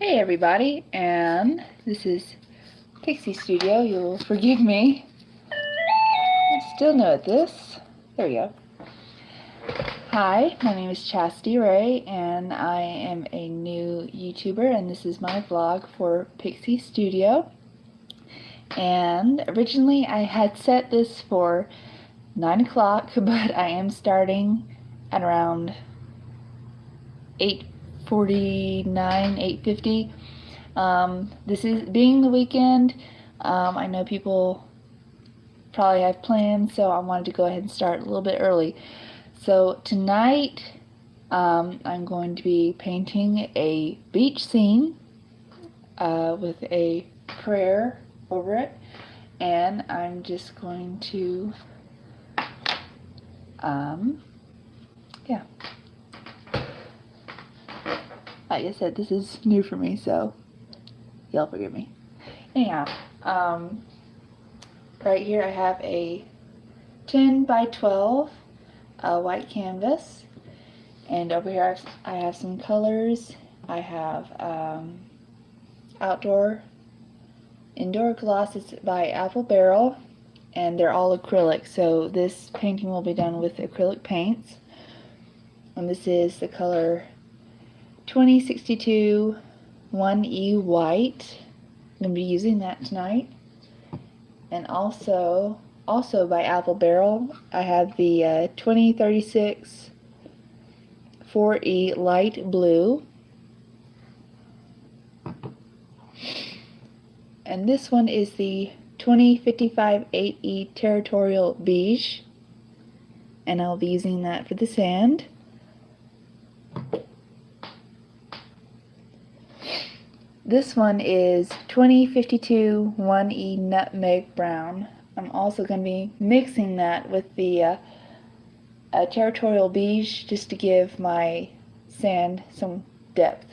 Hey everybody, and this is Pixie Studio. You'll forgive me. I'm still new at this. There we go. Hi, my name is Chastity Ray, and I am a new YouTuber, and this is my vlog for Pixie Studio. And originally I had set this for 9 o'clock, but I am starting at around 8:49, 8:50. This is being the weekend. I know people probably have plans, so I wanted to go ahead and start a little bit early. So tonight I'm going to be painting a beach scene with a prayer over it, and I'm just going to yeah, like I said, this is new for me, so y'all forgive me. Anyhow, right here I have a 10 by 12 white canvas, and over here I have some colors. I have indoor glosses by Apple Barrel, and they're all acrylic, so this painting will be done with acrylic paints. And this is the color 2062 1E white. I'm going to be using that tonight. And also by Apple Barrel, I have the 2036 4E light blue. And this one is the 2055 8E territorial beige. And I'll be using that for the sand. This one is 2052 1E nutmeg brown. I'm also going to be mixing that with the territorial beige just to give my sand some depth.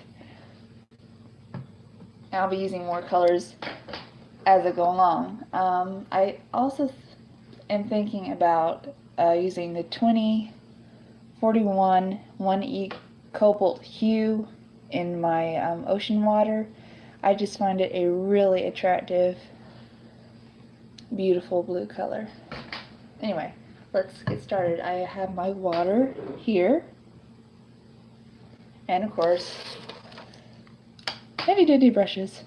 And I'll be using more colors as I go along. I also am thinking about using the 2041 1E cobalt hue in my ocean water. I just find it a really attractive, beautiful blue color. Anyway, let's get started. I have my water here, and of course, heavy duty brushes.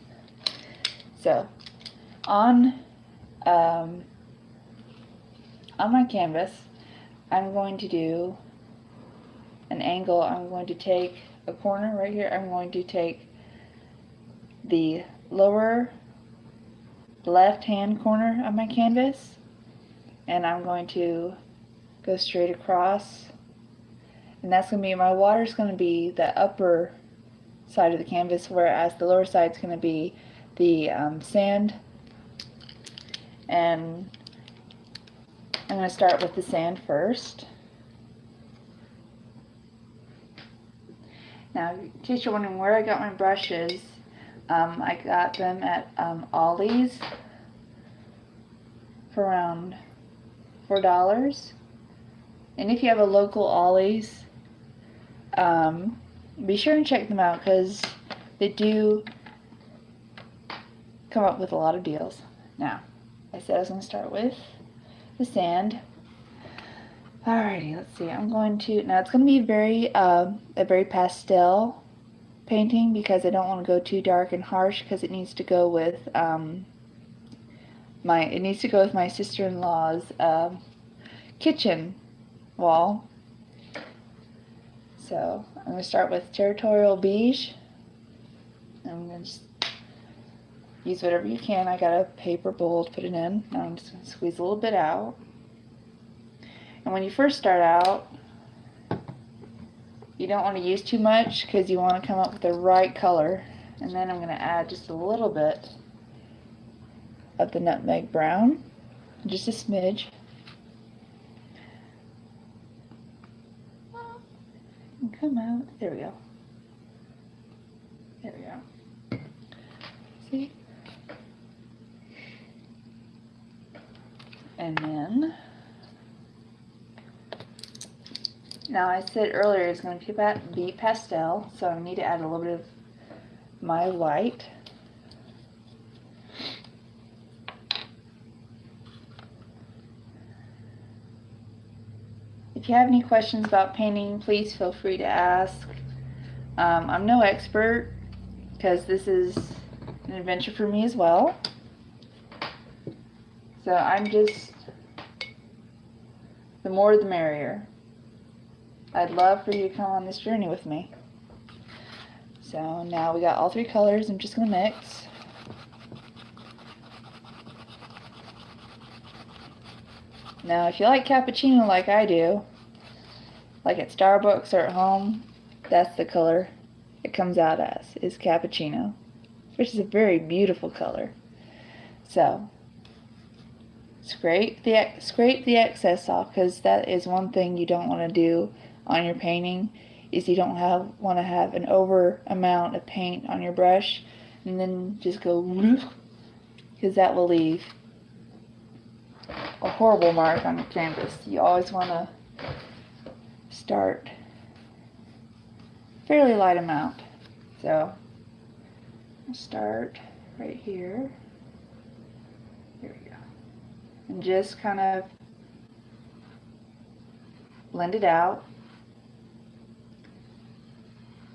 So, on my canvas, I'm going to do an angle. I'm going to take a corner right here. I'm going to take the lower left hand corner of my canvas, and I'm going to go straight across, and that's going to be, my water's going to be the upper side of the canvas, whereas the lower side is going to be the sand. And I'm going to start with the sand first. Now, in case you're wondering where I got my brushes, I got them at Ollie's for around $4. And if you have a local Ollie's, be sure and check them out, because they do come up with a lot of deals. Now, I said I was going to start with the sand. Alrighty, let's see. I'm going to, now it's going to be a very pastel painting, because I don't want to go too dark and harsh, because it needs to go with my sister-in-law's kitchen wall. So I'm going to start with territorial beige. I'm going to just use whatever you can. I got a paper bowl to put it in. Now I'm just going to squeeze a little bit out. And when you first start out, you don't want to use too much, because you want to come up with the right color. And then I'm going to add just a little bit of the nutmeg brown, just a smidge. And come out. There we go. There we go. See? And then, now I said earlier it's going to be pastel, so I need to add a little bit of my white. If you have any questions about painting, please feel free to ask. I'm no expert because this is an adventure for me as well. So I'm just, the more the merrier. I'd love for you to come on this journey with me. So now we got all three colors. I'm just going to mix. Now if you like cappuccino like I do, like at Starbucks or at home, that's the color it comes out as, is cappuccino, which is a very beautiful color. So scrape the excess off, because that is one thing you don't want to do on your painting, is you don't want to have an over amount of paint on your brush and then just go, because that will leave a horrible mark on your canvas. You always want to start fairly light amount. So I'll start right here. Here we go. And just kind of blend it out.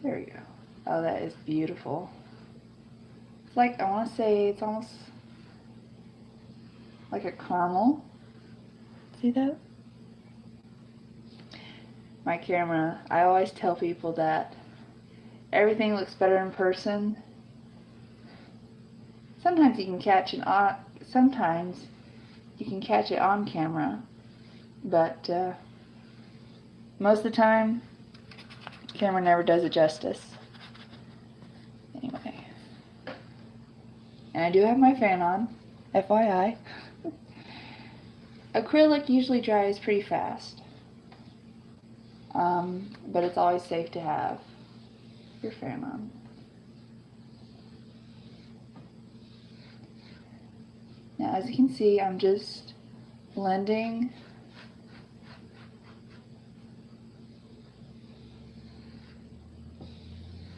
There we go. Oh, that is beautiful. It's like, I want to say it's almost like a caramel. See that? My camera, I always tell people that everything looks better in person. Sometimes you can catch it on camera, but most of the time, camera never does it justice. Anyway, and I do have my fan on, FYI. Acrylic usually dries pretty fast, but it's always safe to have your fan on. Now, as you can see, I'm just blending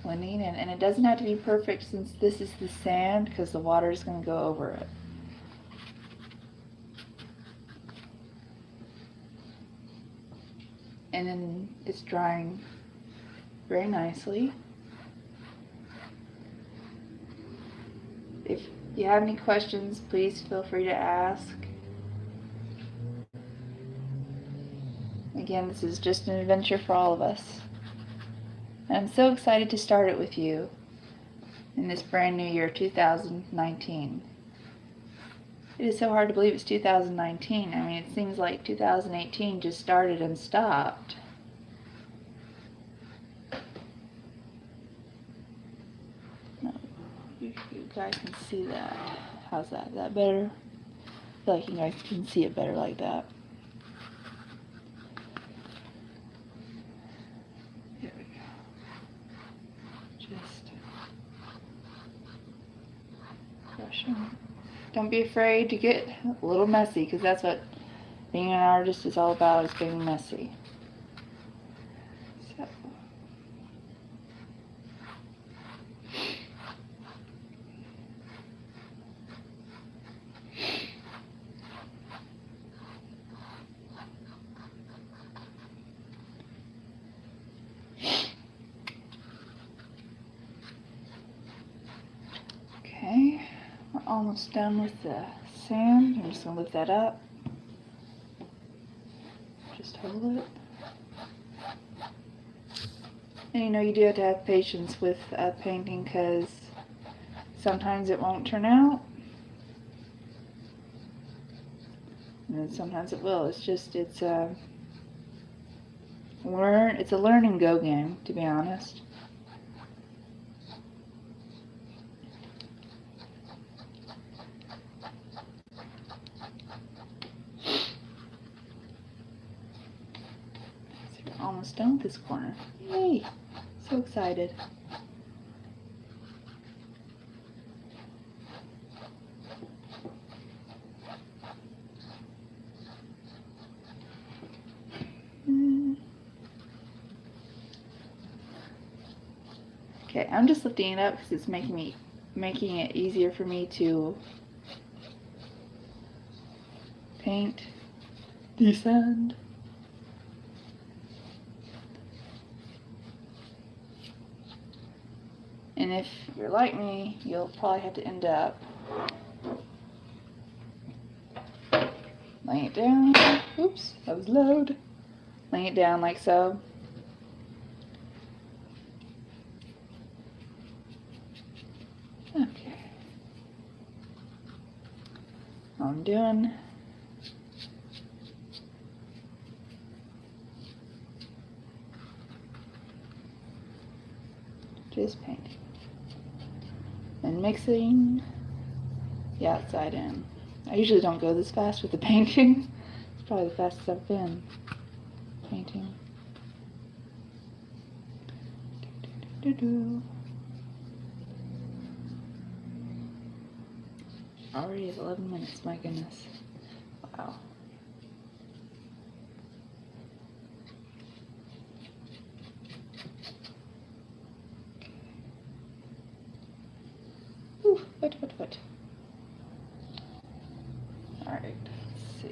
in, and it doesn't have to be perfect since this is the sand, because the water is going to go over it. And then it's drying very nicely. If you have any questions, please feel free to ask. Again, this is just an adventure for all of us. And I'm so excited to start it with you in this brand new year, 2019. It is so hard to believe it's 2019. I mean, it seems like 2018 just started and stopped. No, you guys can see that. How's that? Is that better? I feel like you guys can see it better like that. Here we go. Just brushing. Don't be afraid to get a little messy, because that's what being an artist is all about, is being messy. So. Okay, we're almost done with the sand. I'm just going to lift that up. Just hold it. And you know, you do have to have patience with painting, because sometimes it won't turn out. And then sometimes it will. It's just, it's a learn and go game, to be honest. Almost done with this corner. Yay! So excited. Okay, I'm just lifting it up because it's making it easier for me to paint the sand. And if you're like me, you'll probably have to end up laying it down. Oops, that was loud. Laying it down like so. Okay. All I'm doing just painting and mixing the outside in. I usually don't go this fast with the painting. It's probably the fastest I've been painting. Already at 11 minutes, my goodness. Wow. Ooh, what? Alright, let's see.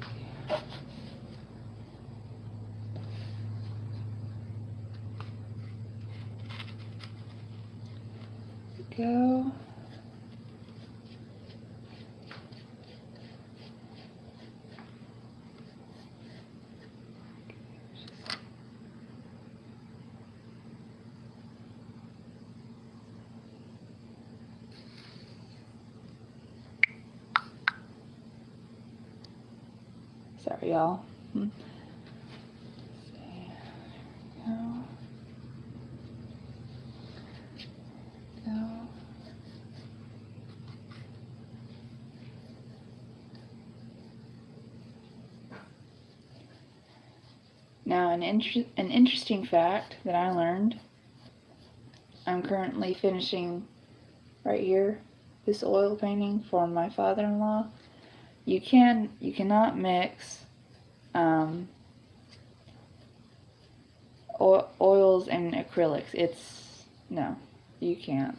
Go. Sorry, y'all. Go. Go. Now, an interesting fact that I learned. I'm currently finishing right here this oil painting for my father-in-law. You cannot mix oils and acrylics. No, you can't.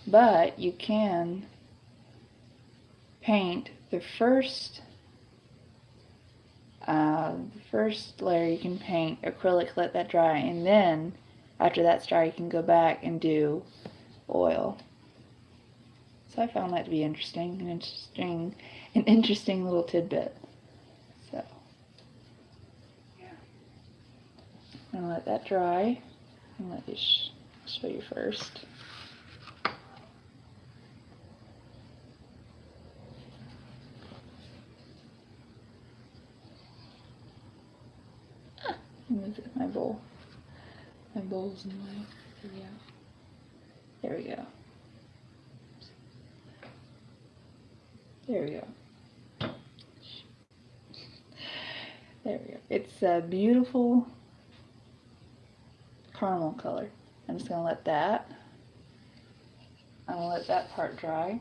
But you can paint the first layer. You can paint acrylic, let that dry, and then after that's dry, you can go back and do oil. So I found that to be an interesting little tidbit. So yeah, I'm gonna let that dry. I'm gonna let you show you first. Move my bowl. My bowl's in the way. There we go. There we go. There we go. It's a beautiful caramel color. I'm just gonna let that. I'm gonna let that part dry.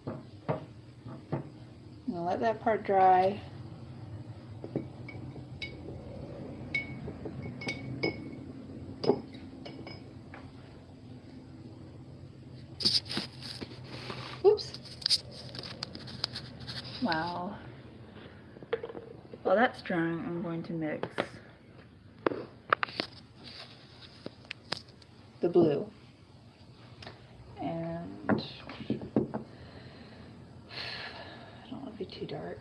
I'm gonna let that part dry. Oops. Wow. While that's drying, I'm going to mix the blue. And I don't want to be too dark.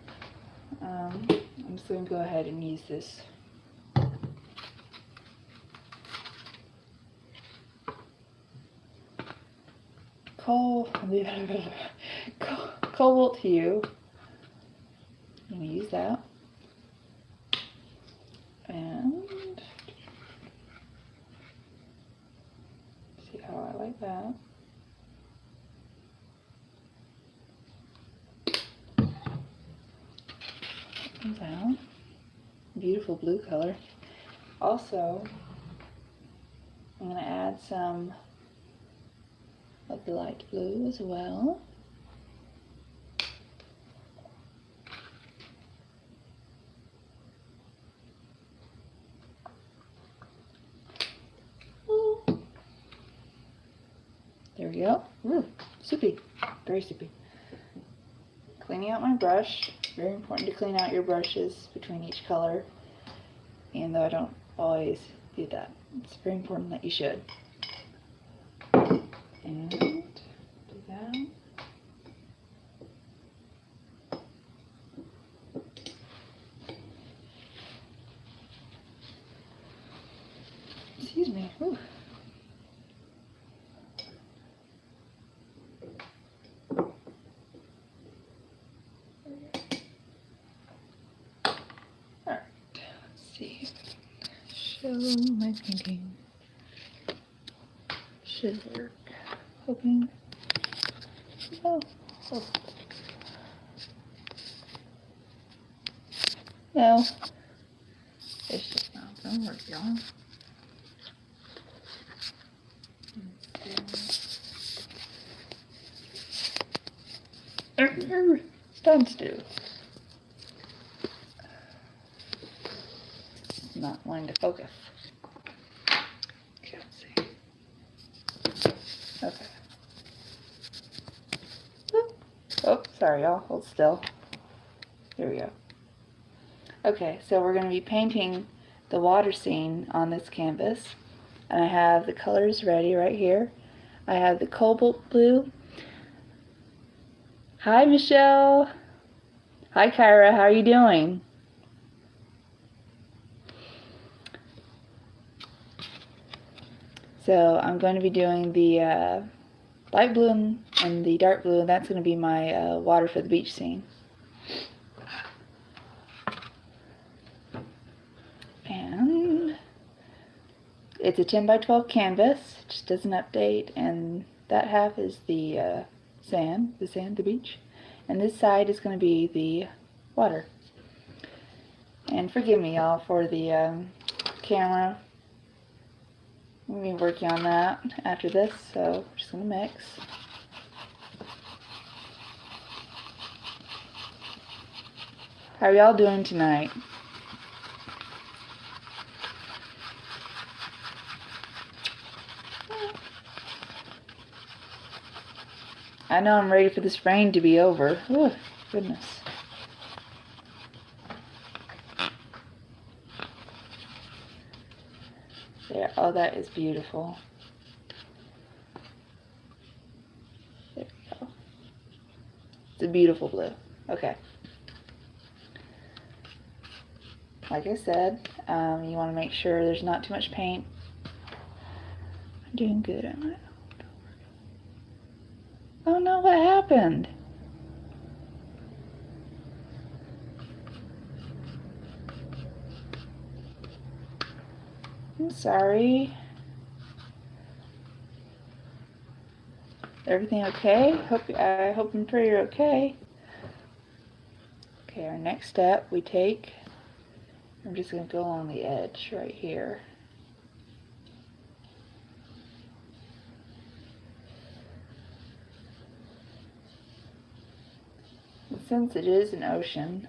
I'm just going to go ahead and use this cobalt hue. I'm going to use that. And see how I like that. Comes out. Beautiful blue color. Also, I'm going to add some of the light blue as well. we go. Ooh, soupy. Very soupy. Cleaning out my brush. Very important to clean out your brushes between each color. Even though I don't always do that. It's very important that you should. And do that. Excuse me. Ooh. Alright, let's see. Show my painting. Should work. Hoping. Oh. No. It's just not gonna work, y'all. Stand still. Not wanting to focus. Okay, let's see. Okay. Oh, sorry y'all. Hold still. Here we go. Okay, so we're going to be painting the water scene on this canvas. And I have the colors ready right here. I have the cobalt blue. Hi, Michelle. Hi, Kyra. How are you doing? So I'm going to be doing the light blue and the dark blue, and that's going to be my water for the beach scene. And it's a 10 by 12 canvas. It just doesn't update, and that half is the sand, the beach. And this side is going to be the water. And forgive me, y'all, for the camera. I'm going to be working on that after this, so I'm just going to mix. How are y'all doing tonight? I know I'm ready for this rain to be over. Oh, goodness. There. Oh, that is beautiful. There we go. It's a beautiful blue. Okay. Like I said, you want to make sure there's not too much paint. I'm doing good, am I? Oh no, what happened? I'm sorry. Everything okay? I hope and pray you're okay. Okay, our next step we take, I'm just going to go along the edge right here. And since it is an ocean,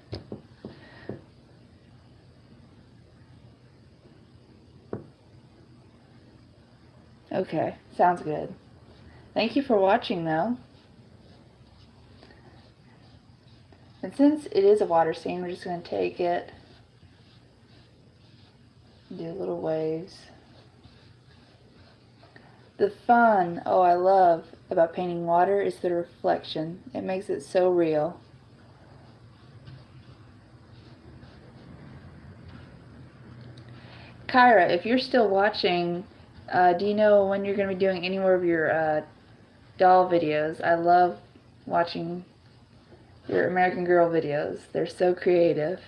okay, sounds good. Thank you for watching though. And since it is a water scene, we're just going to take it and do little waves. The fun, oh I love, about painting water is the reflection. It makes it so real. Kyra, if you're still watching, do you know when you're going to be doing any more of your doll videos? I love watching your American Girl videos. They're so creative.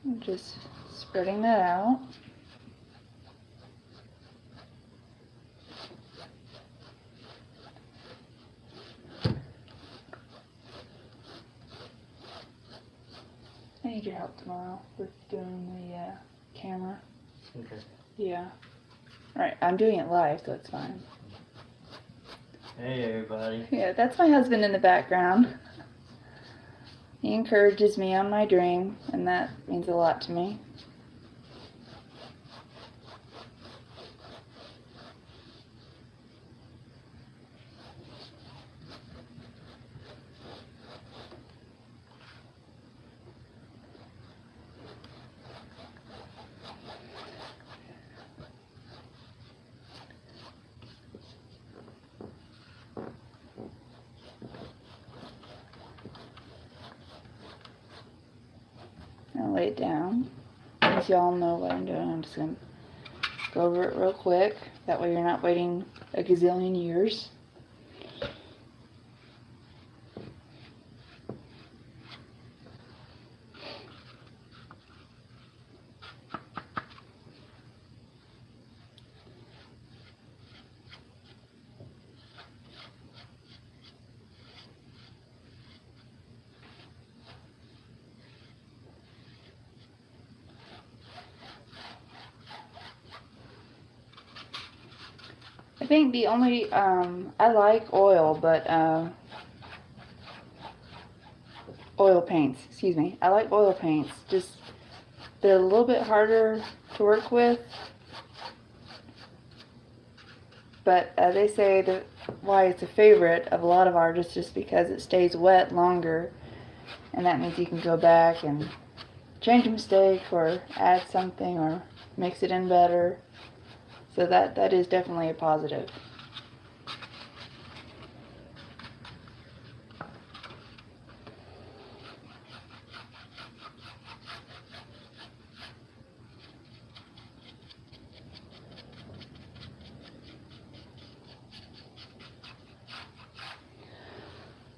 I'm just spreading that out. I need your help tomorrow with doing the camera. Okay. Yeah. Alright, I'm doing it live, so it's fine. Hey everybody. Yeah, that's my husband in the background. He encourages me on my dream, and that means a lot to me. I'll lay it down. As y'all know what I'm doing, I'm just going to go over it real quick. That way you're not waiting a gazillion years. I think the only, I like oil, but, oil paints, excuse me. I like oil paints, just, they're a little bit harder to work with. But they say that why it's a favorite of a lot of artists just because it stays wet longer, and that means you can go back and change a mistake or add something or mix it in better. So that is definitely a positive.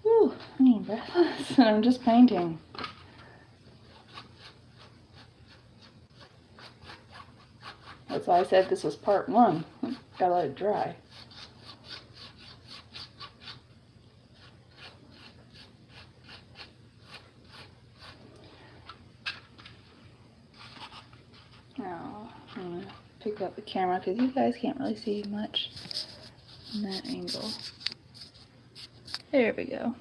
Whew, I need breathless, and I'm just painting. That's why I said this was part one. Gotta let it dry. Now, I'm gonna pick up the camera because you guys can't really see much in that angle. There we go.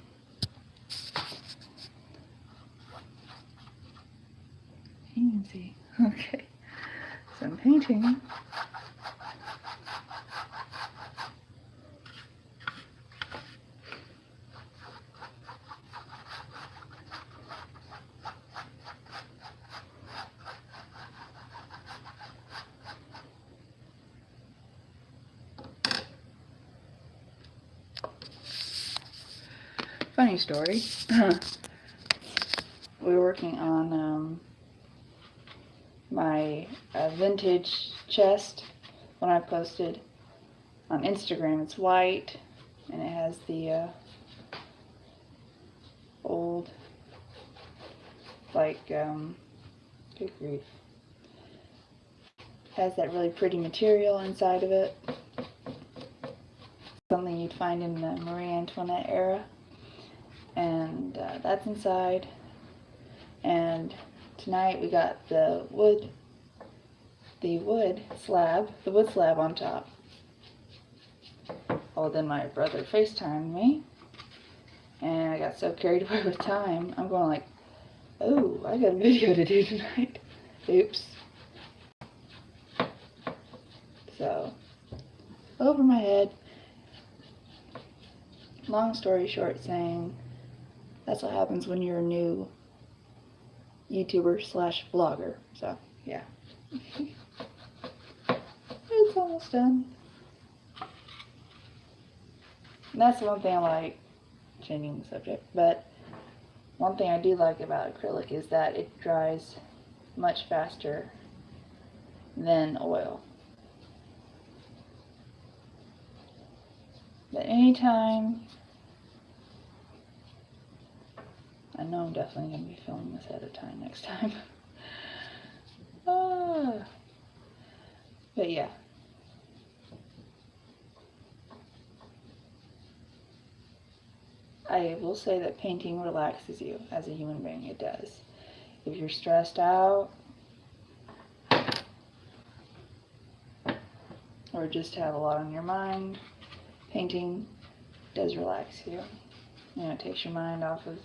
You can see. Okay. So I'm painting. Funny story. We were working on my vintage chest. When I posted on Instagram, it's white and it has the old, like, good grief, has that really pretty material inside of it. Something you'd find in the Marie Antoinette era. And that's inside. And tonight we got the wood slab on top. Oh, then my brother FaceTimed me, and I got so carried away with time. I'm going like, oh, I got a video to do tonight. Oops. So, over my head. Long story short, saying that's what happens when you're a new YouTuber / vlogger. So, yeah. It's almost done. And that's the one thing I like, changing the subject, but one thing I do like about acrylic is that it dries much faster than oil. But anytime, I know I'm definitely going to be filming this ahead of time next time. But yeah. I will say that painting relaxes you as a human being. It does. If you're stressed out or just have a lot on your mind, painting does relax you. You know, it takes your mind off of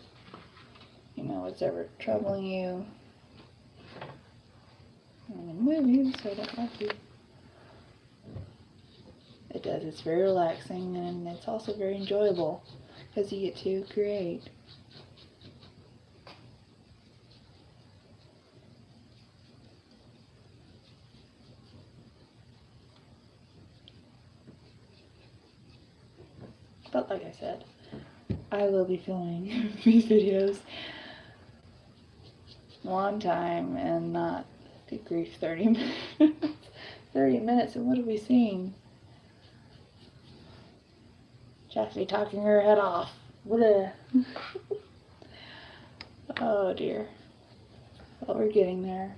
you know, what's ever troubling you. I'm gonna move you so I don't like you. It does, it's very relaxing, and it's also very enjoyable because you get to create. But like I said, I will be filming these videos one time and not, good grief, 30 minutes. 30 minutes, and what have we seen? Chastity talking her head off. Blech. Oh dear. Well, we're getting there.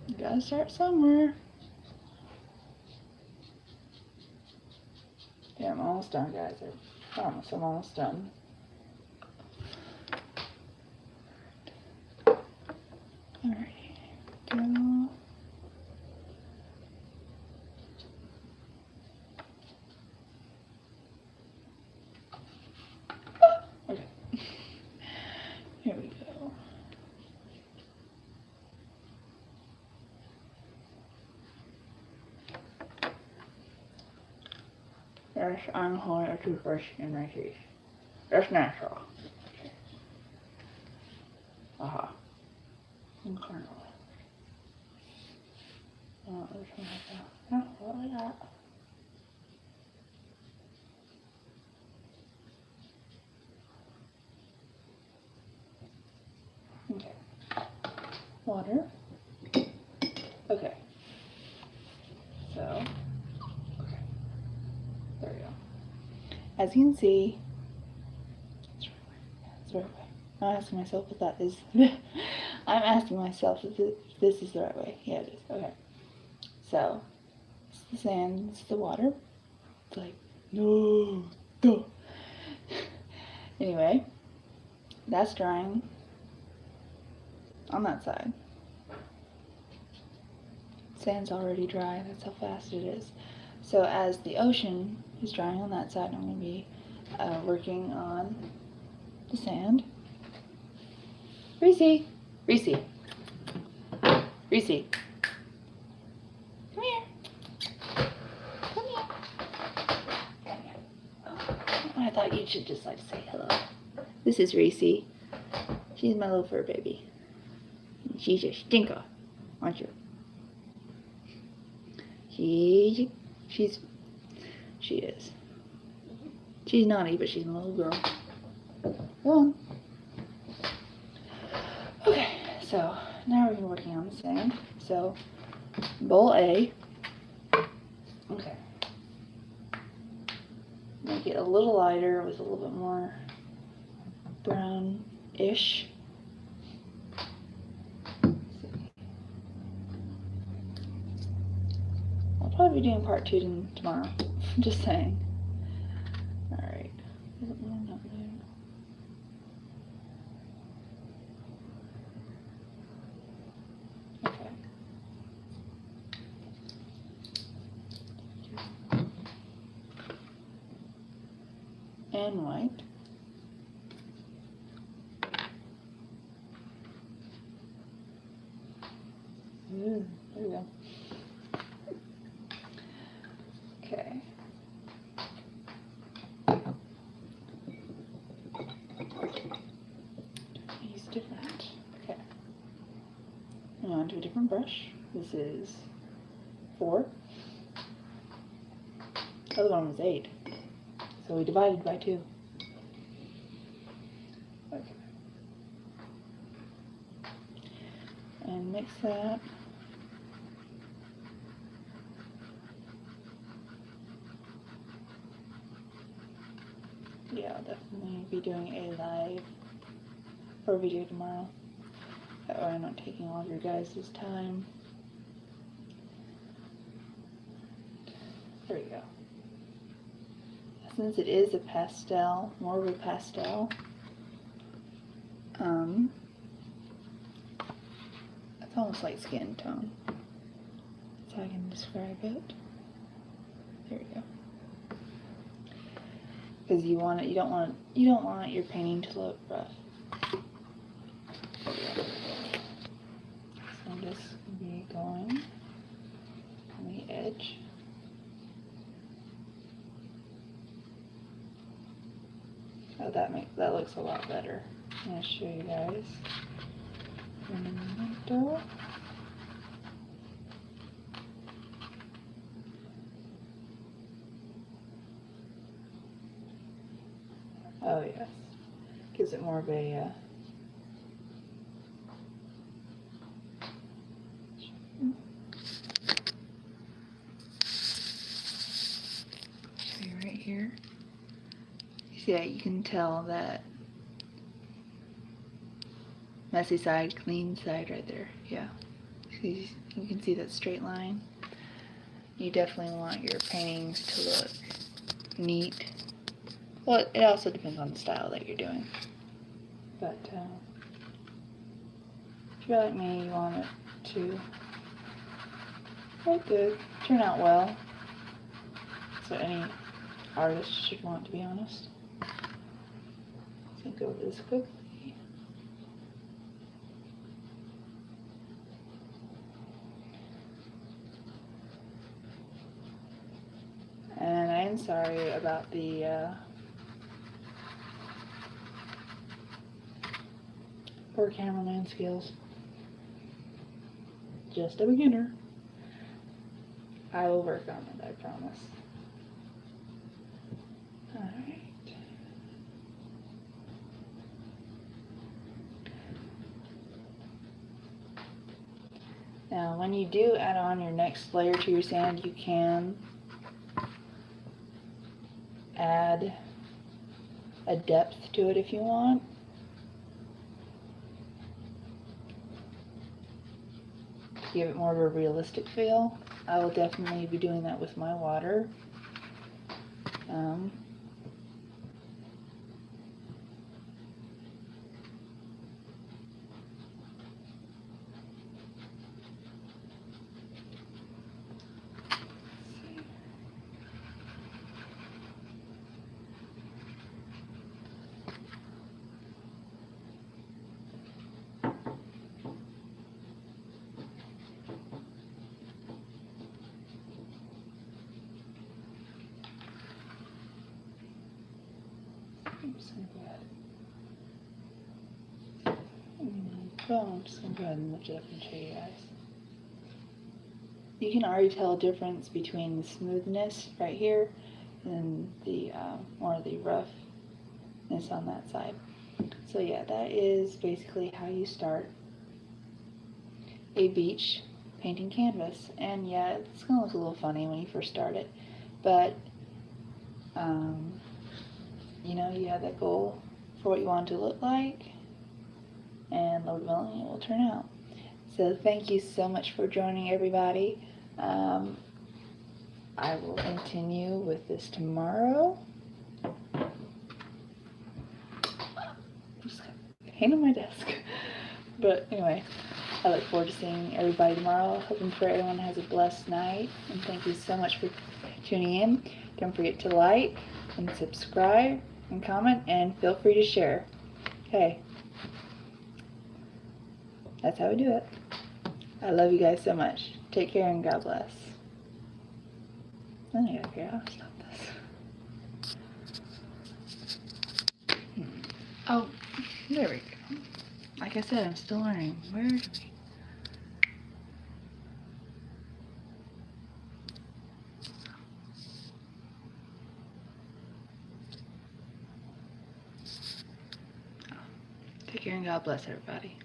You gotta start somewhere. Yeah, I'm almost done, guys. I promise I'm almost done. Alright, go. Okay. Here we go. Yes, I'm holding a toothbrush in my teeth. That's natural. Aha. Incredible. Oh, this one like that. Oh, what was that? Okay. Water. Okay. So, okay. There we go. As you can see, it's right way. I'm asking myself if that is. I'm asking myself if this is the right way. Yeah, it is. Okay. So, it's the sand, it's the water. It's like, no, duh. Anyway, that's drying on that side. Sand's already dry, that's how fast it is. So as the ocean is drying on that side, I'm going to be working on the sand. Reese! Reese! Reese! Come here! Come here! Come here. Oh, I thought you should just like say hello. This is Reese. She's my little fur baby. She's a stinker, aren't you? She is. She's naughty, but she's my little girl. Go on. Okay, so now we're working on the sand. So, bowl A. Okay. Make it a little lighter with a little bit more brown-ish. I'll probably be doing part 2 tomorrow. Just saying. Alright. Okay. And white. Ooh, there we go. Okay. Use different. Okay. Now on to a different brush. This is 4. The other one was 8. So we divided by 2. Okay. And mix that. Yeah, I'll definitely be doing a live or video tomorrow. That way I'm not taking all of your guys' time. There we go. Since it is a pastel, more of a pastel, it's almost like skin tone. That's how I can describe it. There we go. because you don't want your painting to look rough. So I'm just gonna be going on the edge. Oh, that looks a lot better. I'm gonna show you guys. Oh yes, gives it more of a right here. You see that? You can tell that messy side, clean side right there. Yeah, you can see that straight line. You definitely want your paintings to look neat. Well, it also depends on the style that you're doing. But if you're like me, you want it to look good, turn out well. So any artist should want, to be honest. Let's go over this quickly. And I am sorry about the poor cameraman skills. Just a beginner. I will work on it, I promise. Alright. Now, when you do add on your next layer to your sand, you can add a depth to it if you want. Give it more of a realistic feel. I will definitely be doing that with my water. I'm just gonna go ahead and lift it up and show you guys. You can already tell a difference between the smoothness right here and the more of the roughness on that side. So yeah, that is basically how you start a beach painting canvas. And yeah, it's gonna look a little funny when you first start it, but you know, you have that goal for what you want it to look like, and Lord willing, it will turn out. So thank you so much for joining, everybody. I will continue with this tomorrow. Just hang on my desk. But anyway, I look forward to seeing everybody tomorrow. Hoping for everyone has a blessed night. And thank you so much for tuning in. Don't forget to like and subscribe and comment, and feel free to share. Okay. That's how we do it. I love you guys so much. Take care and God bless. I gotta figure out how to stop this. Oh, there we go. Like I said, I'm still learning. Where do we... Take care and God bless everybody.